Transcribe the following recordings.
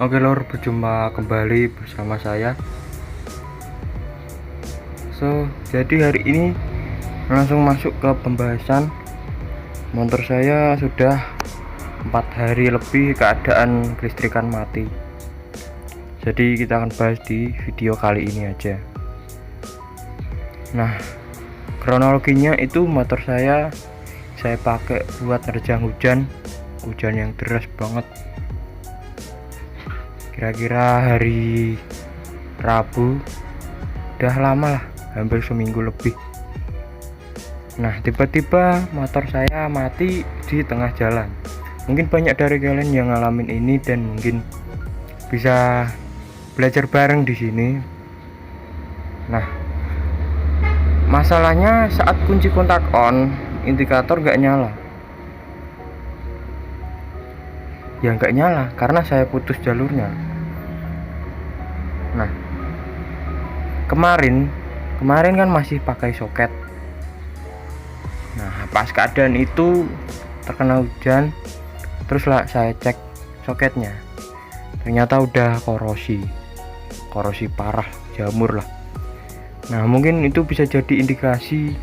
Oke lor, berjumpa kembali bersama saya. Jadi hari ini langsung masuk ke pembahasan. Motor saya sudah 4 hari lebih keadaan kelistrikan mati. Jadi kita akan bahas di video kali ini aja. Nah, kronologinya itu motor saya pakai buat nerjang hujan yang deras banget. Kira-kira hari Rabu, udah lama lah, hampir seminggu lebih. Nah, tiba-tiba motor saya mati di tengah jalan. Mungkin banyak dari kalian yang ngalamin ini dan mungkin bisa belajar bareng di sini. Nah, masalahnya saat kunci kontak on, indikator nggak nyala. Ya nggak nyala karena saya putus jalurnya. Nah, kemarin kan masih pakai soket. Nah, pas keadaan itu terkena hujan, terus lah saya cek soketnya. Ternyata udah korosi parah, jamur lah. Nah, mungkin itu bisa jadi indikasi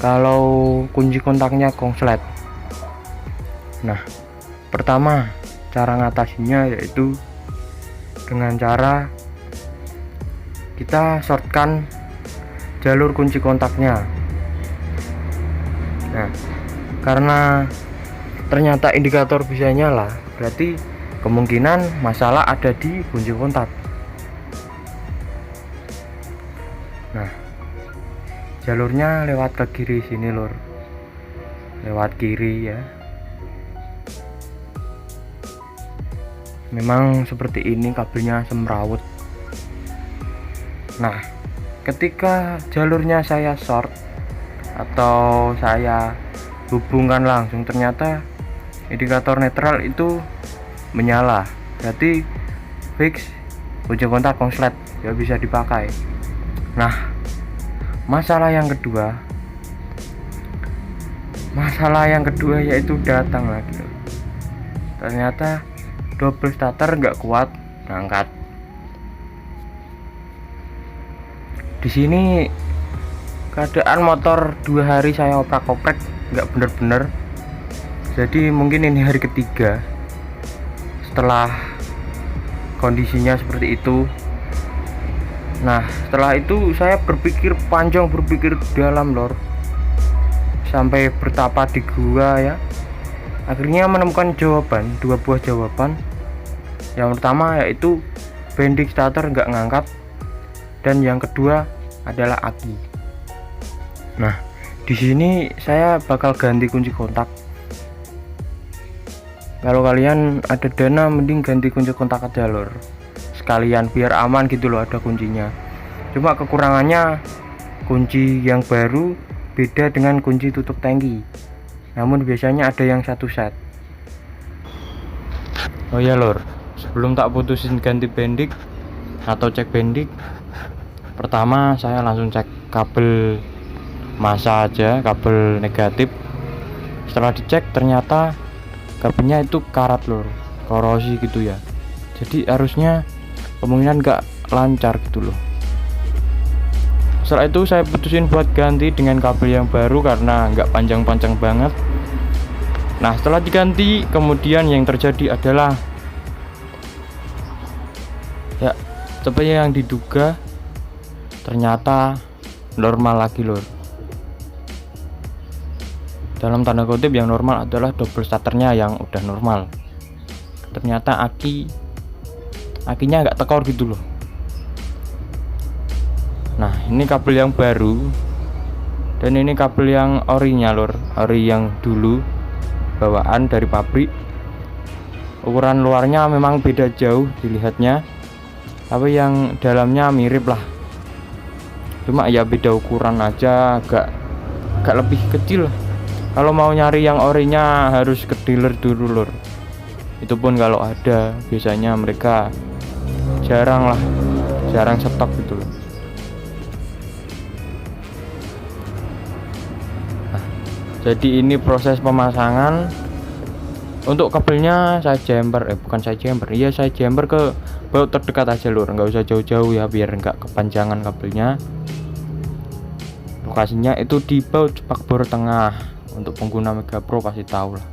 kalau kunci kontaknya konslet. Nah, pertama cara ngatasinya yaitu dengan cara kita shortkan jalur kunci kontaknya. Nah, karena ternyata indikator bisa nyala, berarti kemungkinan masalah ada di kunci kontak. Nah, jalurnya lewat ke kiri sini lor, lewat kiri ya. Memang seperti ini, kabelnya semrawut. Nah, ketika jalurnya saya short atau saya hubungkan langsung, ternyata indikator netral itu menyala. Berarti fix kunci kontak konslet, ya bisa dipakai. Nah, masalah yang kedua yaitu datang lagi. Ternyata double starter nggak kuat ngangkat. Di sini keadaan motor 2 hari saya oprak-oprek nggak bener-bener. Jadi mungkin ini hari ketiga setelah kondisinya seperti itu. Nah, setelah itu saya berpikir panjang, berpikir dalam lor, sampai bertapa di gua ya. Akhirnya menemukan jawaban, 2 buah jawaban. Yang pertama yaitu bending starter nggak ngangkat, dan yang kedua adalah aki. Nah, di sini saya bakal ganti kunci kontak. Kalau kalian ada dana, mending ganti kunci kontak aja lor, sekalian biar aman gitu loh, ada kuncinya. Cuma kekurangannya kunci yang baru beda dengan kunci tutup tangki. Namun biasanya ada yang satu set. Oh ya lor, sebelum tak putusin ganti bendik atau cek bendik, pertama saya langsung cek kabel masa aja, kabel negatif. Setelah dicek ternyata kabelnya itu karat lor, korosi gitu ya. Jadi harusnya kemungkinan nggak lancar gitu loh. Setelah itu saya putusin buat ganti dengan kabel yang baru karena nggak panjang-panjang banget. Nah, setelah diganti kemudian yang terjadi adalah ya seperti yang diduga, ternyata normal lagi lor. Dalam tanda kutip yang normal adalah double starternya yang udah normal. Ternyata akinya nggak tekor gitu loh. Nah, ini kabel yang baru dan ini kabel yang orinya lor, ori yang dulu bawaan dari pabrik. Ukuran luarnya memang beda jauh dilihatnya, tapi yang dalamnya mirip lah. Cuma ya beda ukuran aja, agak lebih kecil. Kalau mau nyari yang orinya harus ke dealer dulu lor. Itu pun kalau ada, biasanya mereka jarang stok gitu loh. Nah, Jadi ini proses pemasangan. Untuk kabelnya saya jumper, bukan saya jumper, iya saya jumper ke baut terdekat aja lur, nggak usah jauh-jauh ya biar nggak kepanjangan kabelnya. Lokasinya itu di baut sepak bor tengah. Untuk pengguna Mega Pro pasti tahu lah.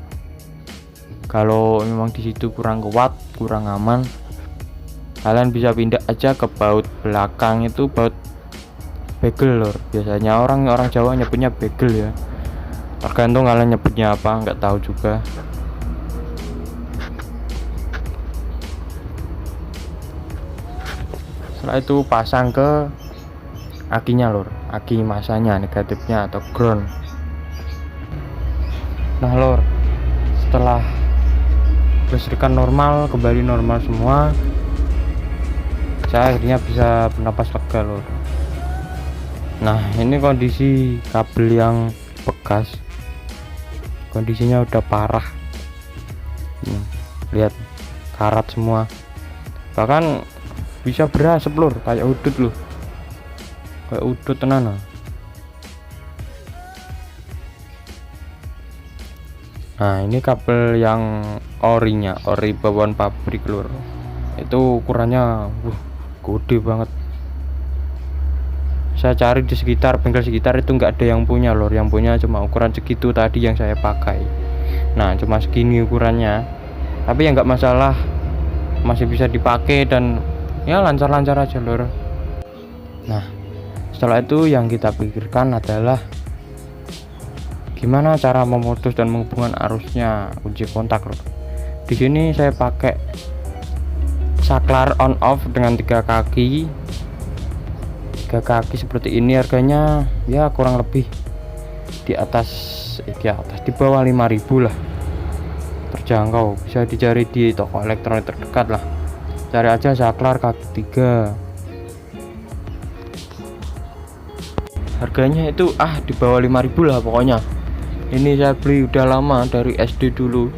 Kalau memang di situ kurang kuat, kurang aman, kalian bisa pindah aja ke baut belakang, itu baut bagel lur. Biasanya orang Jawa nyebutnya bagel ya. Tergantung kalian nyebutnya apa, nggak tahu juga. Setelah itu pasang ke akinya lur, aki masanya, negatifnya atau ground. Nah lur, setelah listrikan normal, kembali normal semua, saya akhirnya bisa bernapas lega lur. Nah ini kondisi kabel yang bekas, kondisinya udah parah. Lihat, karat semua, bahkan bisa berasap lur, kayak udut loh, kayak udut tenan. Nah ini kabel yang ori bawaan pabrik lur, itu ukurannya gede banget. Saya cari di sekitar bengkel sekitar itu nggak ada yang punya lur, yang punya cuma ukuran segitu tadi yang saya pakai. Nah cuma segini ukurannya, tapi ya nggak masalah, masih bisa dipakai dan ya lancar-lancar aja lur. Nah setelah itu yang kita pikirkan adalah gimana cara memutus dan menghubungkan arusnya kunci kontak lur. Di sini saya pakai saklar on off dengan 3 kaki seperti ini. Harganya ya kurang lebih di atas di bawah 5.000 lah, terjangkau, bisa dicari di toko elektronik terdekat lah. Cari aja saklar kaki 3, harganya itu di bawah 5.000 lah pokoknya. Ini saya beli udah lama, dari SD dulu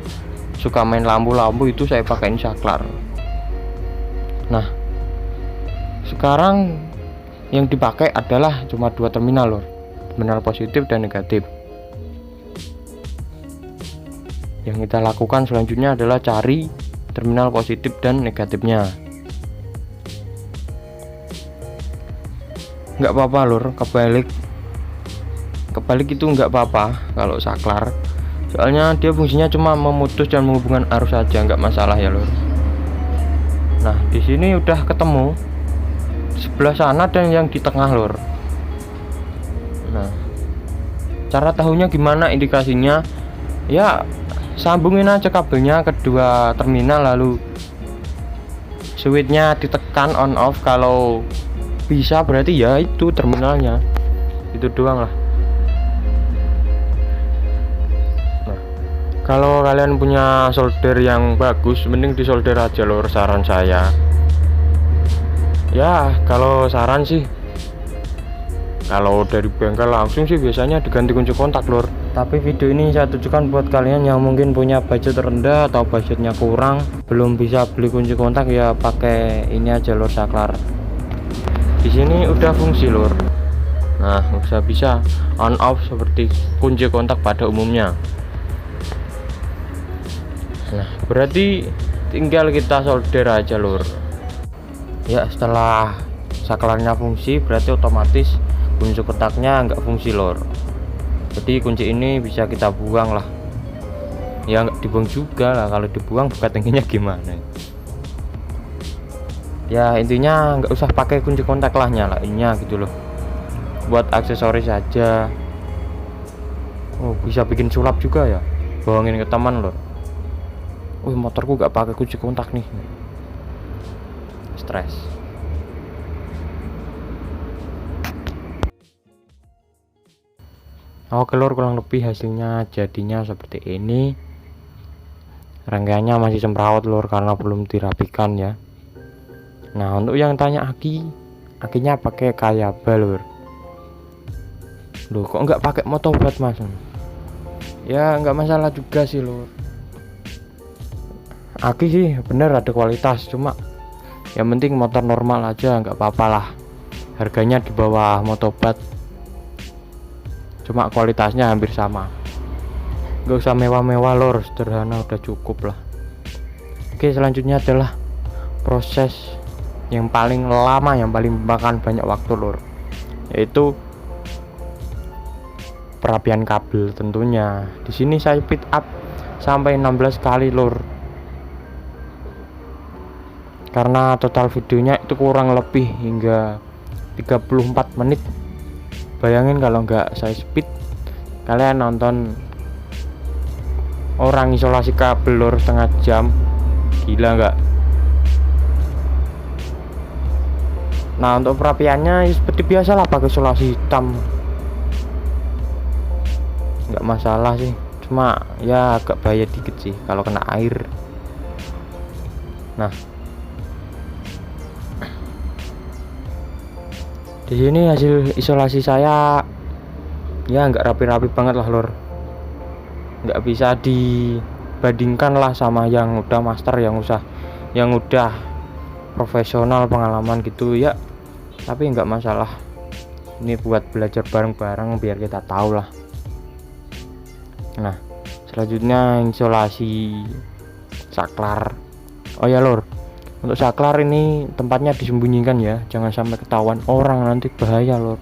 suka main lampu-lampu, itu saya pakai saklar. Nah sekarang yang dipakai adalah cuma 2 terminal lor, terminal positif dan negatif. Yang kita lakukan selanjutnya adalah cari terminal positif dan negatifnya. Nggak apa-apa lor, kebalik itu nggak apa-apa kalau saklar, soalnya dia fungsinya cuma memutus dan menghubungkan arus saja, nggak masalah ya lor. Nah di sini udah ketemu sebelah sana dan yang di tengah lor. Nah cara tahunya gimana, indikasinya ya sambungin aja kabelnya kedua terminal, lalu switchnya ditekan on off. Kalau bisa berarti ya itu terminalnya, itu doang lah. Nah kalau kalian punya solder yang bagus, mending disolder aja lor, saran saya ya. Kalau saran sih, kalau dari bengkel langsung sih biasanya diganti kunci kontak lor. Tapi video ini saya tujukan buat kalian yang mungkin punya budget rendah atau budgetnya kurang, belum bisa beli kunci kontak, ya pakai ini aja lor, saklar. Di sini udah fungsi lor. Nah bisa on off seperti kunci kontak pada umumnya. Nah berarti tinggal kita solder aja lor. Ya setelah saklarnya fungsi, berarti otomatis kunci kontaknya nggak fungsi lor. Jadi kunci ini bisa kita buang lah, ya nggak dibuang juga lah, kalau dibuang buka tangkinya gimana ya. Intinya nggak usah pakai kunci kontak lah, nyalainnya gitu loh, buat aksesoris saja. Oh bisa bikin sulap juga ya, bohongin ke teman loh. Motorku nggak pakai kunci kontak nih, stres. Oke lor, kurang lebih hasilnya jadinya seperti ini. Rangkaiannya masih semrawut lor karena belum dirapikan ya. Nah untuk yang tanya akinya pakai Kayaba lor. Loh kok nggak pakai motobat mas? Ya nggak masalah juga sih lor. Aki sih bener ada kualitas, cuma yang penting motor normal aja nggak apa-apa lah. Harganya di bawah motobat, cuma kualitasnya hampir sama. Gak usah mewah-mewah lor, sederhana udah cukup lah. Oke, selanjutnya adalah proses yang paling lama, yang paling makan banyak waktu lor, yaitu perapian kabel tentunya. Di sini saya speed up sampai 16 kali lor, karena total videonya itu kurang lebih hingga 34 menit. Bayangin kalau nggak saya speed, kalian nonton orang isolasi kabel lor setengah jam, gila nggak? Nah, untuk perapiannya seperti biasa lah, pakai isolasi hitam, nggak masalah sih, cuma ya agak bahaya dikit sih kalau kena air. Nah, di sini hasil isolasi saya ya nggak rapi-rapi banget lah lor, nggak bisa dibandingkan lah sama yang udah master, yang udah profesional, pengalaman gitu ya. Tapi nggak masalah, ini buat belajar bareng-bareng biar kita tahu lah. Nah, selanjutnya isolasi saklar. Oh ya lor, untuk saklar ini tempatnya disembunyikan ya, jangan sampai ketahuan orang, nanti bahaya lor,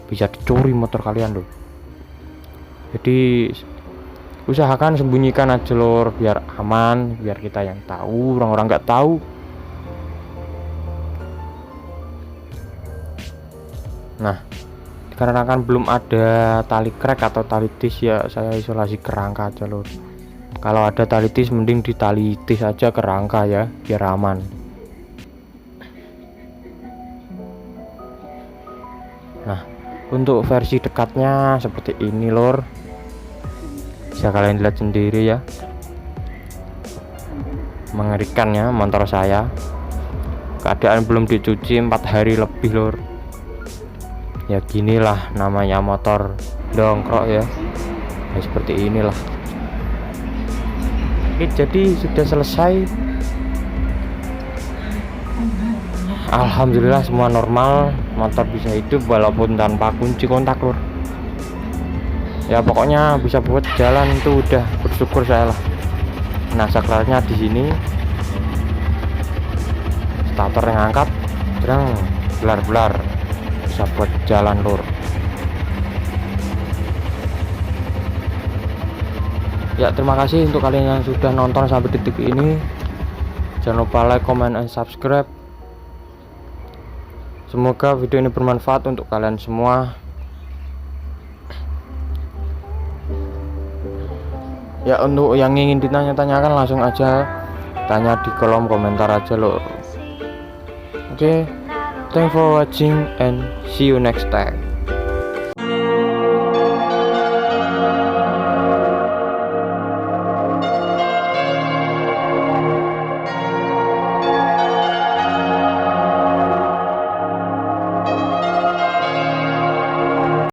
bisa dicuri motor kalian lor. Jadi usahakan sembunyikan aja lor, biar aman, biar kita yang tahu, orang-orang nggak tahu. Nah, dikarenakan belum ada tali krek atau tali tis ya, saya isolasi kerangka aja lor. Kalau ada tali tis mending di tali tis aja ke rangka ya, biar aman. Nah, untuk versi dekatnya seperti ini lor, bisa kalian lihat sendiri ya, mengerikan ya motor saya. Keadaan belum dicuci 4 hari lebih lor. Ya ginilah namanya motor dongkrok ya, ya seperti inilah. Oke, jadi sudah selesai, alhamdulillah semua normal, motor bisa hidup walaupun tanpa kunci kontak lor. Ya pokoknya bisa buat jalan itu udah bersyukur saya lah. Nah, saklarnya di sini, starter yang angkat, terang belar-belar, bisa buat jalan lur. Ya, terima kasih untuk kalian yang sudah nonton sampai detik ini. Jangan lupa like, comment, and subscribe. Semoga video ini bermanfaat untuk kalian semua. Ya, untuk yang ingin ditanya-tanyakan langsung aja tanya di kolom komentar aja loh. Oke, thanks for watching and see you next time.